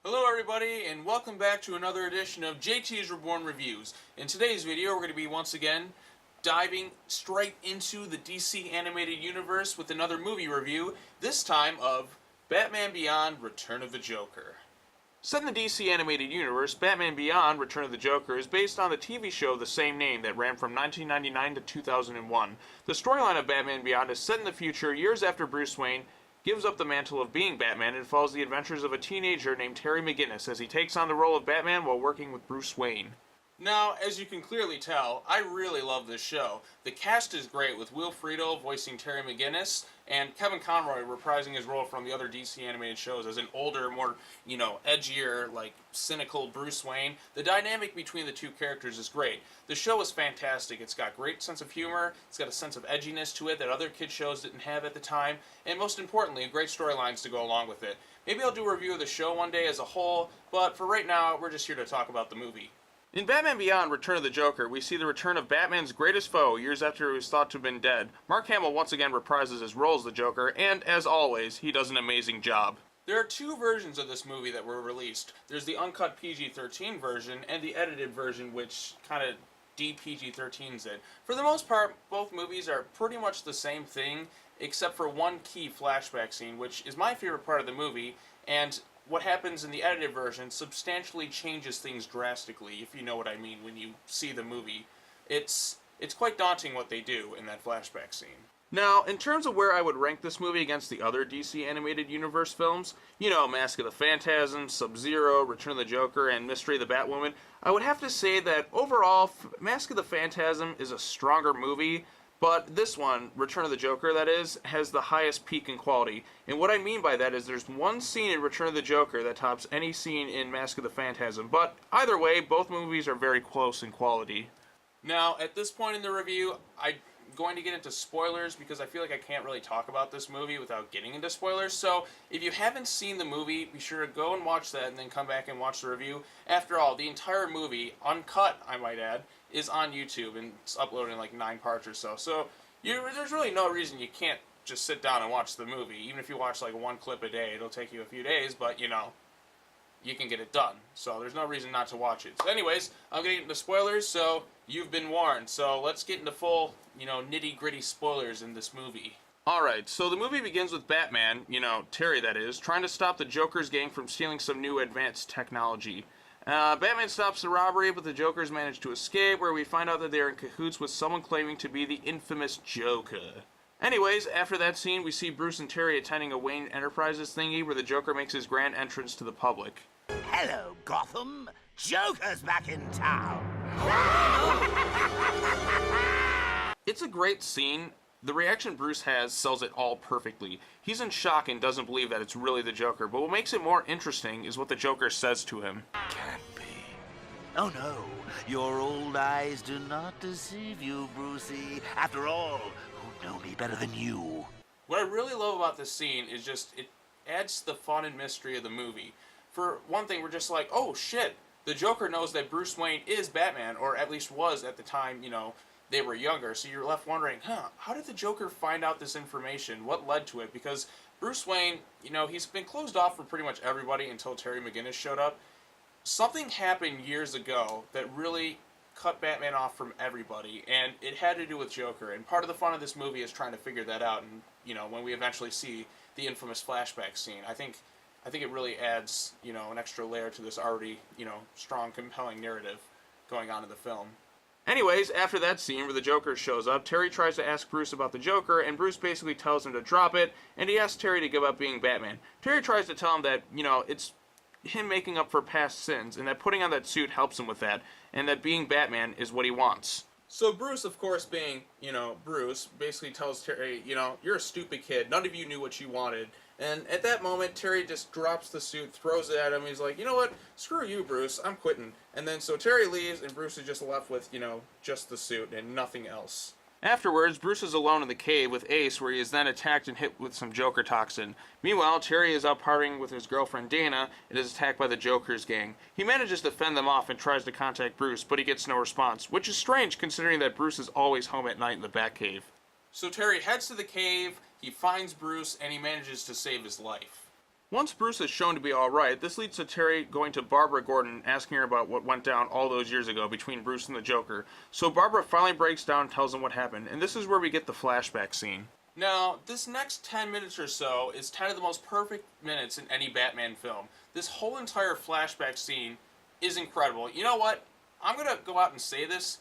Hello everybody, and welcome back to another edition of JTISREBORN Reviews. In today's video, we're going to be once again diving straight into the DC animated universe with another movie review, this time of Batman Beyond: Return of the Joker. Set in the DC animated universe, Batman Beyond: Return of the Joker is based on the TV show of the same name that ran from 1999 to 2001. The storyline of Batman Beyond is set in the future, years after Bruce Wayne gives up the mantle of being Batman and follows the adventures of a teenager named Terry McGinnis as he takes on the role of Batman while working with Bruce Wayne. Now, as you can clearly tell, I really love this show. The cast is great, with Will Friedle voicing Terry McGinnis, and Kevin Conroy reprising his role from the other DC animated shows as an older, more, edgier, cynical Bruce Wayne. The dynamic between the two characters is great. The show is fantastic. It's got great sense of humor, it's got a sense of edginess to it that other kid shows didn't have at the time, and most importantly, great storylines to go along with it. Maybe I'll do a review of the show one day as a whole, but for right now, we're just here to talk about the movie. In Batman Beyond: Return of the Joker, we see the return of Batman's greatest foe years after he was thought to have been dead. Mark Hamill once again reprises his role as the Joker, and as always, he does an amazing job. There are two versions of this movie that were released. There's the uncut PG-13 version and the edited version, which kind of de-PG-13s it. For the most part, both movies are pretty much the same thing, except for one key flashback scene, which is my favorite part of the movie, and what happens in the edited version substantially changes things drastically, if you know what I mean when you see the movie. It's quite daunting what they do in that flashback scene. Now, in terms of where I would rank this movie against the other DC animated universe films, Mask of the Phantasm, Sub-Zero, Return of the Joker, and Mystery of the Batwoman, I would have to say that overall, Mask of the Phantasm is a stronger movie, but this one, Return of the Joker, that is, has the highest peak in quality. And what I mean by that is there's one scene in Return of the Joker that tops any scene in Mask of the Phantasm. But either way, both movies are very close in quality. Now, at this point in the review, I'm going to get into spoilers because I feel like I can't really talk about this movie without getting into spoilers. So, if you haven't seen the movie, be sure to go and watch that and then come back and watch the review. After all, the entire movie, uncut, I might add, is on YouTube and it's uploaded in like 9 parts or so. So, there's really no reason you can't just sit down and watch the movie. Even if you watch like one clip a day, it'll take you a few days, but you can get it done. So there's no reason not to watch it. So anyways, I'm getting into spoilers, so you've been warned. So let's get into full, nitty-gritty spoilers in this movie. Alright, so the movie begins with Batman, Terry that is, trying to stop the Joker's gang from stealing some new advanced technology. Batman stops the robbery, but the Jokers manage to escape, where we find out that they are in cahoots with someone claiming to be the infamous Joker. Anyways, after that scene, we see Bruce and Terry attending a Wayne Enterprises thingy where the Joker makes his grand entrance to the public. Hello, Gotham. Joker's back in town. It's a great scene. The reaction Bruce has sells it all perfectly. He's in shock and doesn't believe that it's really the Joker, but what makes it more interesting is what the Joker says to him. Can't be. Oh no, your old eyes do not deceive you, Brucey. After all, who know me better than you? What I really love about this scene is just, it adds to the fun and mystery of the movie. For one thing, we're just like, oh shit, the Joker knows that Bruce Wayne is Batman, or at least was at the time, they were younger, so you're left wondering, how did the Joker find out this information? What led to it? Because Bruce Wayne, he's been closed off for pretty much everybody until Terry McGinnis showed up. Something happened years ago that really cut Batman off from everybody, and it had to do with Joker. And part of the fun of this movie is trying to figure that out, and, when we eventually see the infamous flashback scene, I think it really adds, an extra layer to this already, strong, compelling narrative going on in the film. Anyways, after that scene where the Joker shows up, Terry tries to ask Bruce about the Joker, and Bruce basically tells him to drop it, and he asks Terry to give up being Batman. Terry tries to tell him that, it's him making up for past sins, and that putting on that suit helps him with that, and that being Batman is what he wants. So Bruce, of course, being, Bruce, basically tells Terry, you're a stupid kid, none of you knew what you wanted. And at that moment, Terry just drops the suit, throws it at him, he's like, you know what, screw you, Bruce, I'm quitting. And then so Terry leaves, and Bruce is just left with, just the suit and nothing else. Afterwards, Bruce is alone in the cave with Ace, where he is then attacked and hit with some Joker toxin. Meanwhile, Terry is out partying with his girlfriend Dana and is attacked by the Joker's gang. He manages to fend them off and tries to contact Bruce, but he gets no response, which is strange considering that Bruce is always home at night in the Batcave. So Terry heads to the cave, he finds Bruce, and he manages to save his life. Once Bruce is shown to be alright, this leads to Terry going to Barbara Gordon, asking her about what went down all those years ago between Bruce and the Joker. So Barbara finally breaks down and tells him what happened, and this is where we get the flashback scene. Now, this next 10 minutes or so is 10 of the most perfect minutes in any Batman film. This whole entire flashback scene is incredible. You know what? I'm going to go out and say this.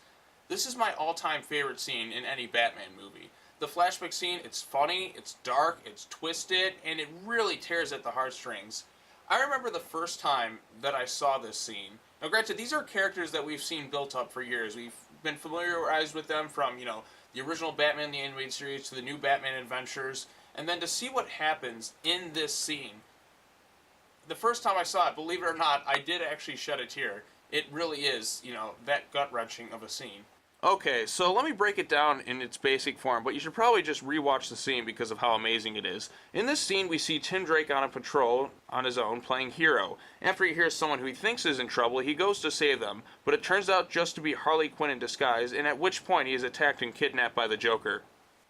This is my all-time favorite scene in any Batman movie. The flashback scene, it's funny, it's dark, it's twisted, and it really tears at the heartstrings. I remember the first time that I saw this scene. Now granted, these are characters that we've seen built up for years. We've been familiarized with them from, the original Batman the Animated Series to the new Batman Adventures, and then to see what happens in this scene. The first time I saw it, believe it or not, I did actually shed a tear. It really is, that gut-wrenching of a scene. Okay, so let me break it down in its basic form, but you should probably just rewatch the scene because of how amazing it is. In this scene, we see Tim Drake on a patrol on his own, playing hero. After he hears someone who he thinks is in trouble, he goes to save them, but it turns out just to be Harley Quinn in disguise, and at which point he is attacked and kidnapped by the Joker.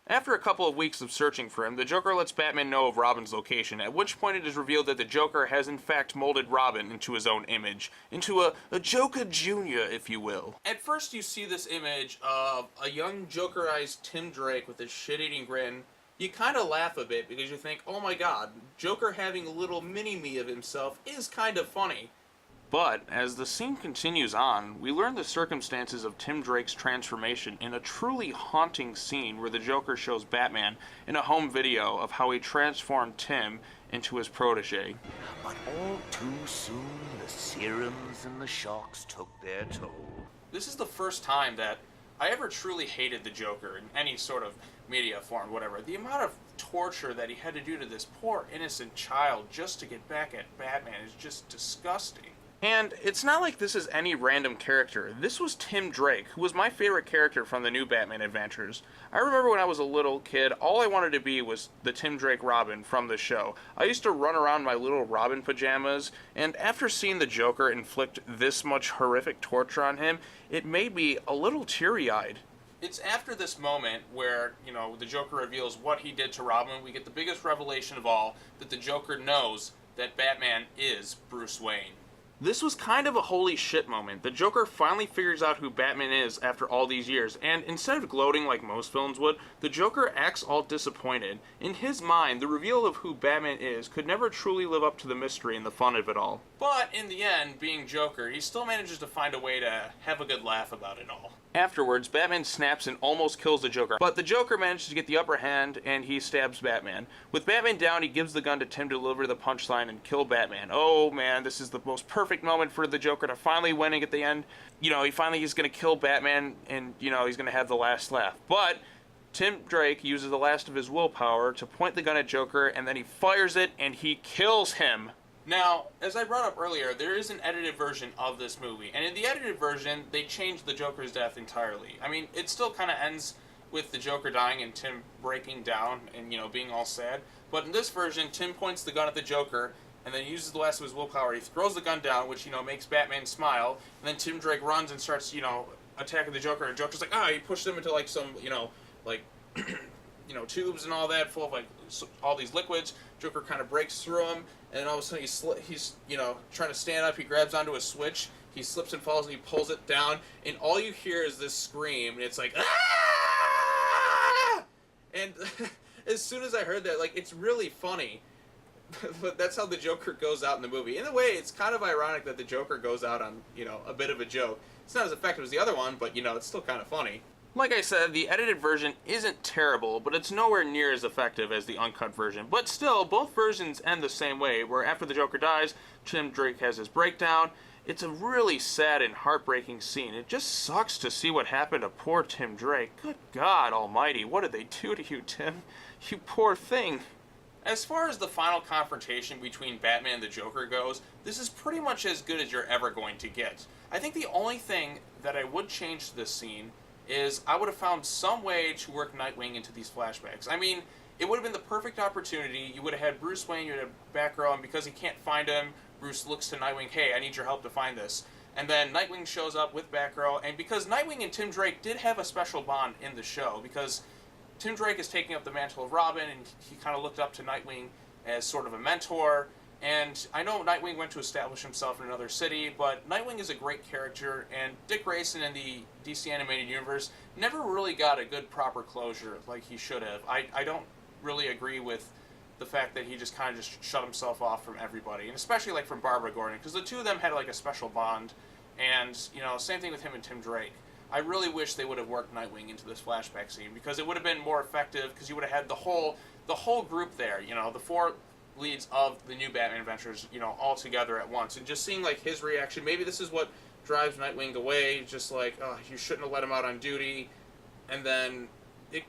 After a couple of weeks of searching for him, the Joker lets Batman know of Robin's location, at which point it is revealed that the Joker has in fact molded Robin into his own image. Into a Joker Jr., if you will. At first you see this image of a young Jokerized Tim Drake with his shit-eating grin. You kind of laugh a bit because you think, oh my god, Joker having a little mini-me of himself is kind of funny. But, as the scene continues on, we learn the circumstances of Tim Drake's transformation in a truly haunting scene where the Joker shows Batman in a home video of how he transformed Tim into his protege. But all too soon, the serums and the shocks took their toll. This is the first time that I ever truly hated the Joker in any sort of media form, whatever. The amount of torture that he had to do to this poor innocent child just to get back at Batman is just disgusting. And it's not like this is any random character. This was Tim Drake, who was my favorite character from the new Batman Adventures. I remember when I was a little kid, all I wanted to be was the Tim Drake Robin from the show. I used to run around my little Robin pajamas, and after seeing the Joker inflict this much horrific torture on him, it made me a little teary-eyed. It's after this moment where, the Joker reveals what he did to Robin, we get the biggest revelation of all, that the Joker knows that Batman is Bruce Wayne. This was kind of a holy shit moment. The Joker finally figures out who Batman is after all these years, and instead of gloating like most villains would, the Joker acts all disappointed. In his mind, the reveal of who Batman is could never truly live up to the mystery and the fun of it all. But in the end, being Joker, he still manages to find a way to have a good laugh about it all. Afterwards, Batman snaps and almost kills the Joker, but the Joker manages to get the upper hand and he stabs Batman. With Batman down, he gives the gun to Tim to deliver the punchline and kill Batman. Oh man, this is the most perfect moment for the Joker to finally win and at the end, he's gonna kill Batman and, he's gonna have the last laugh. But Tim Drake uses the last of his willpower to point the gun at Joker and then he fires it and he kills him. Now, as I brought up earlier, there is an edited version of this movie, and in the edited version, they changed the Joker's death entirely. I mean, it still kind of ends with the Joker dying and Tim breaking down and, being all sad, but in this version, Tim points the gun at the Joker, and then he uses the last of his willpower. He throws the gun down, which, makes Batman smile, and then Tim Drake runs and starts, attacking the Joker, and Joker's like, he pushed him into, some, tubes and all that, full of, all these liquids. Joker kind of breaks through him, and then all of a sudden he's trying to stand up. He grabs onto a switch. He slips and falls, and he pulls it down, and all you hear is this scream, and it's like, ah! And as soon as I heard that, it's really funny. But that's how the Joker goes out in the movie. In a way, it's kind of ironic that the Joker goes out on, a bit of a joke. It's not as effective as the other one, but, it's still kind of funny. Like I said, the edited version isn't terrible, but it's nowhere near as effective as the uncut version. But still, both versions end the same way, where after the Joker dies, Tim Drake has his breakdown. It's a really sad and heartbreaking scene. It just sucks to see what happened to poor Tim Drake. Good God almighty, what did they do to you, Tim? You poor thing. As far as the final confrontation between Batman and the Joker goes, this is pretty much as good as you're ever going to get. I think the only thing that I would change to this scene is I would have found some way to work Nightwing into these flashbacks. I mean, it would have been the perfect opportunity. You would have had Bruce Wayne, you would have Batgirl, and because he can't find him, Bruce looks to Nightwing, hey, I need your help to find this. And then Nightwing shows up with Batgirl, and because Nightwing and Tim Drake did have a special bond in the show, because Tim Drake is taking up the mantle of Robin, and he kind of looked up to Nightwing as sort of a mentor, And I know Nightwing went to establish himself in another city, but Nightwing is a great character, and Dick Grayson in the DC Animated Universe never really got a good proper closure like he should have. I don't really agree with the fact that he just kind of just shut himself off from everybody, and especially like from Barbara Gordon, because the two of them had like a special bond, and same thing with him and Tim Drake. I really wish they would have worked Nightwing into this flashback scene, because it would have been more effective, because you would have had the whole group there, the four leads of the new Batman adventures, all together at once, and just seeing like his reaction. Maybe this is what drives Nightwing away, just like, oh, you shouldn't have let him out on duty, and then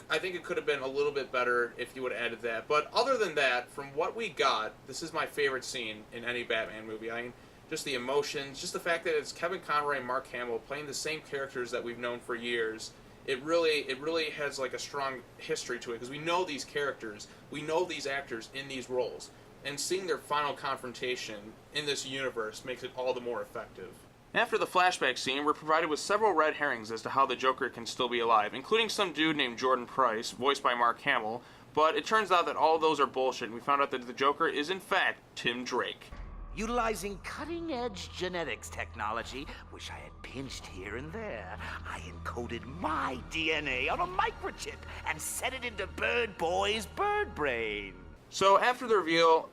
I think it could have been a little bit better if you would have added that. But other than that, from what we got, this is my favorite scene in any Batman movie. I mean, just the emotions, just the fact that it's Kevin Conroy and Mark Hamill playing the same characters that we've known for years. It really has like a strong history to it, because we know these characters, we know these actors in these roles, and seeing their final confrontation in this universe makes it all the more effective. After the flashback scene, we're provided with several red herrings as to how the Joker can still be alive, including some dude named Jordan Price, voiced by Mark Hamill, but it turns out that all of those are bullshit, and we found out that the Joker is in fact Tim Drake. Utilizing cutting-edge genetics technology, which I had pinched here and there, I encoded my DNA on a microchip and set it into Bird Boy's bird brain. So after the reveal,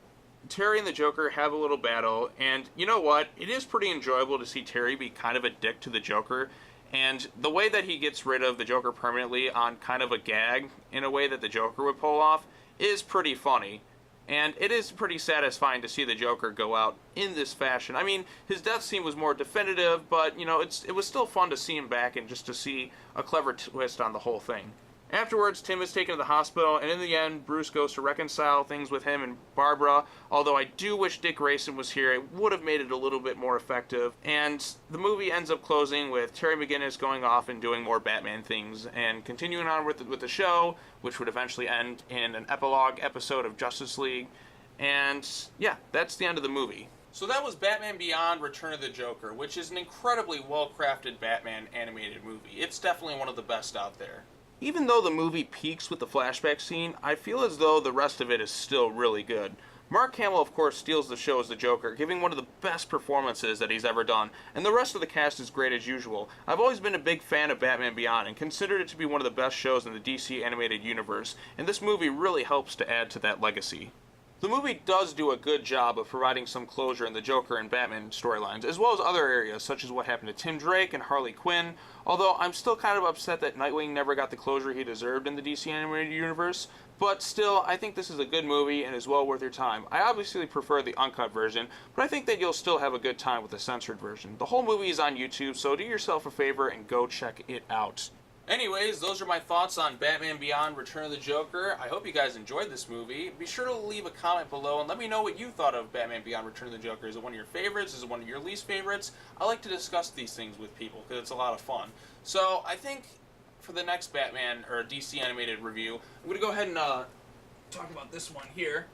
Terry and the Joker have a little battle, and you know what? It is pretty enjoyable to see Terry be kind of a dick to the Joker, and the way that he gets rid of the Joker permanently on kind of a gag, in a way that the Joker would pull off, is pretty funny. And it is pretty satisfying to see the Joker go out in this fashion. I mean, his death scene was more definitive, but, it was still fun to see him back and just to see a clever twist on the whole thing. Afterwards, Tim is taken to the hospital, and in the end, Bruce goes to reconcile things with him and Barbara, although I do wish Dick Grayson was here. It would have made it a little bit more effective. And the movie ends up closing with Terry McGinnis going off and doing more Batman things, and continuing on with the show, which would eventually end in an epilogue episode of Justice League. And yeah, that's the end of the movie. So that was Batman Beyond: Return of the Joker, which is an incredibly well-crafted Batman animated movie. It's definitely one of the best out there. Even though the movie peaks with the flashback scene, I feel as though the rest of it is still really good. Mark Hamill, of course, steals the show as the Joker, giving one of the best performances that he's ever done, and the rest of the cast is great as usual. I've always been a big fan of Batman Beyond, and considered it to be one of the best shows in the DC animated universe, and this movie really helps to add to that legacy. The movie does do a good job of providing some closure in the Joker and Batman storylines, as well as other areas, such as what happened to Tim Drake and Harley Quinn, although I'm still kind of upset that Nightwing never got the closure he deserved in the DC Animated Universe, but still, I think this is a good movie and is well worth your time. I obviously prefer the uncut version, but I think that you'll still have a good time with the censored version. The whole movie is on YouTube, so do yourself a favor and go check it out. Anyways, those are my thoughts on Batman Beyond: Return of the Joker. I hope you guys enjoyed this movie. Be sure to leave a comment below and let me know what you thought of Batman Beyond: Return of the Joker. Is it one of your favorites? Is it one of your least favorites? I like to discuss these things with people because it's a lot of fun. So I think for the next Batman or DC animated review, I'm going to go ahead and talk about this one here.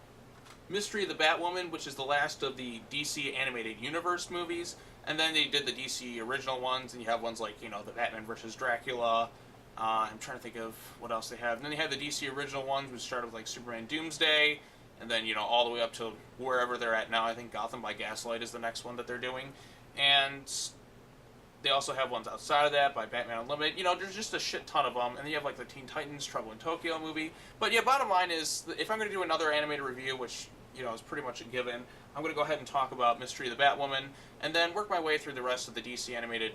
Mystery of the Batwoman, which is the last of the DC Animated Universe movies. And then they did the DC original ones, and you have ones like, the Batman vs. Dracula. I'm trying to think of what else they have. And then they had the DC original ones, which started with like Superman Doomsday, and then, all the way up to wherever they're at now. I think Gotham by Gaslight is the next one that they're doing. And they also have ones outside of that by Batman Unlimited. There's just a shit ton of them. And then you have like the Teen Titans Trouble in Tokyo movie. But yeah, bottom line is, if I'm going to do another animated review, which, is pretty much a given, I'm going to go ahead and talk about Mystery of the Batwoman, and then work my way through the rest of the DC animated,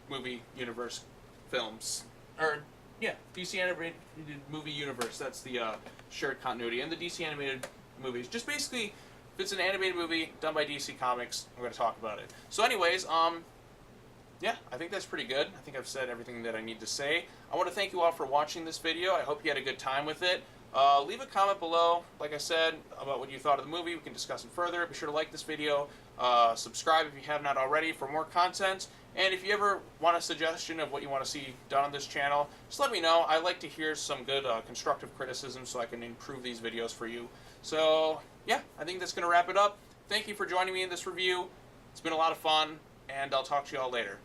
movie universe films. Or, yeah, DC animated movie universe. That's the shared continuity. And the DC animated movies. Just basically, if it's an animated movie done by DC Comics, I'm going to talk about it. So anyways, yeah, I think that's pretty good. I think I've said everything that I need to say. I want to thank you all for watching this video. I hope you had a good time with it. Leave a comment below, like I said, about what you thought of the movie. We can discuss it further. Be sure to like this video. Subscribe if you have not already for more content. And if you ever want a suggestion of what you want to see done on this channel, just let me know. I like to hear some good constructive criticism so I can improve these videos for you. So, yeah, I think that's going to wrap it up. Thank you for joining me in this review. It's been a lot of fun, and I'll talk to you all later.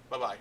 Bye-bye.